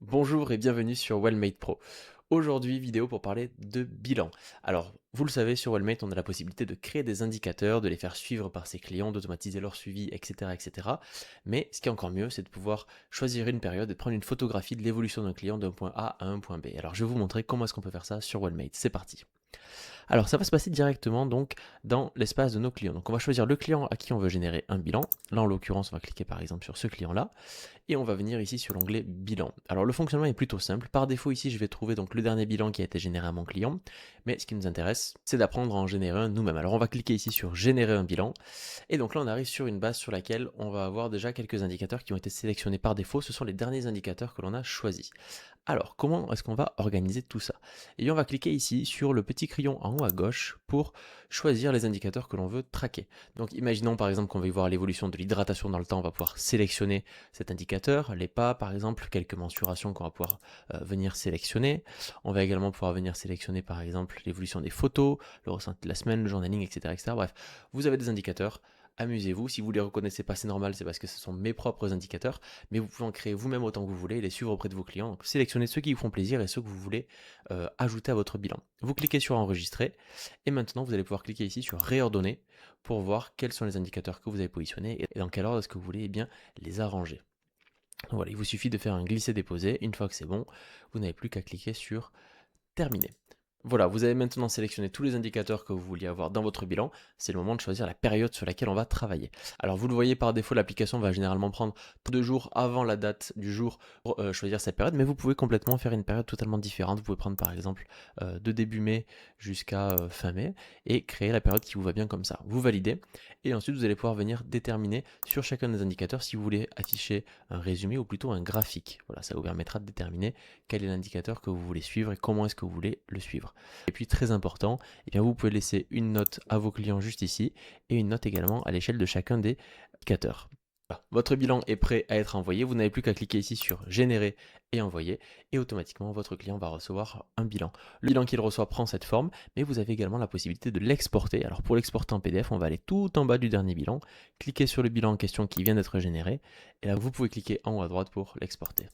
Bonjour et bienvenue sur Wellmate Pro. Aujourd'hui, vidéo pour parler de bilan. Alors, vous le savez, sur Wellmate, on a la possibilité de créer des indicateurs, de les faire suivre par ses clients, d'automatiser leur suivi, etc., etc. Mais ce qui est encore mieux, c'est de pouvoir choisir une période et de prendre une photographie de l'évolution d'un client d'un point A à un point B. Alors, je vais vous montrer comment est-ce qu'on peut faire ça sur Wellmate. C'est parti. Alors ça va se passer directement donc dans l'espace de nos clients. Donc on va choisir le client à qui on veut générer un bilan. Là en l'occurrence on va cliquer par exemple sur ce client là et on va venir ici sur l'onglet bilan. Alors le fonctionnement est plutôt simple. Par défaut ici je vais trouver donc le dernier bilan qui a été généré à mon client. Mais ce qui nous intéresse c'est d'apprendre à en générer un nous-mêmes. Alors on va cliquer ici sur générer un bilan et donc là on arrive sur une base sur laquelle on va avoir déjà quelques indicateurs qui ont été sélectionnés par défaut. Ce sont les derniers indicateurs que l'on a choisis. Alors, comment est-ce qu'on va organiser tout ça? Et on va cliquer ici sur le petit crayon en haut à gauche pour choisir les indicateurs que l'on veut traquer. Donc, imaginons par exemple qu'on veut voir l'évolution de l'hydratation dans le temps, on va pouvoir sélectionner cet indicateur, les pas par exemple, quelques mensurations qu'on va pouvoir venir sélectionner. On va également pouvoir venir sélectionner par exemple l'évolution des photos, le ressenti de la semaine, le journaling, etc., etc. Bref, vous avez des indicateurs. Amusez-vous, si vous les reconnaissez pas, c'est normal, c'est parce que ce sont mes propres indicateurs, mais vous pouvez en créer vous-même autant que vous voulez et les suivre auprès de vos clients. Donc sélectionnez ceux qui vous font plaisir et ceux que vous voulez ajouter à votre bilan. Vous cliquez sur enregistrer et maintenant vous allez pouvoir cliquer ici sur réordonner pour voir quels sont les indicateurs que vous avez positionnés et dans quel ordre est-ce que vous voulez les arranger. Donc voilà, il vous suffit de faire un glisser-déposer. Une fois que c'est bon, vous n'avez plus qu'à cliquer sur terminer. Voilà, vous avez maintenant sélectionné tous les indicateurs que vous vouliez avoir dans votre bilan. C'est le moment de choisir la période sur laquelle on va travailler. Alors vous le voyez par défaut, l'application va généralement prendre 2 jours avant la date du jour pour choisir cette période, mais vous pouvez complètement faire une période totalement différente. Vous pouvez prendre par exemple de début mai jusqu'à fin mai et créer la période qui vous va bien comme ça. Vous validez et ensuite vous allez pouvoir venir déterminer sur chacun des indicateurs si vous voulez afficher un résumé ou plutôt un graphique. Voilà, ça vous permettra de déterminer quel est l'indicateur que vous voulez suivre et comment est-ce que vous voulez le suivre. Et puis très important, eh bien vous pouvez laisser une note à vos clients juste ici et une note également à l'échelle de chacun des indicateurs. Voilà. Votre bilan est prêt à être envoyé, vous n'avez plus qu'à cliquer ici sur générer et envoyer et automatiquement votre client va recevoir un bilan. Le bilan qu'il reçoit prend cette forme, mais vous avez également la possibilité de l'exporter. Alors pour l'exporter en PDF, on va aller tout en bas du dernier bilan, cliquer sur le bilan en question qui vient d'être généré et là vous pouvez cliquer en haut à droite pour l'exporter.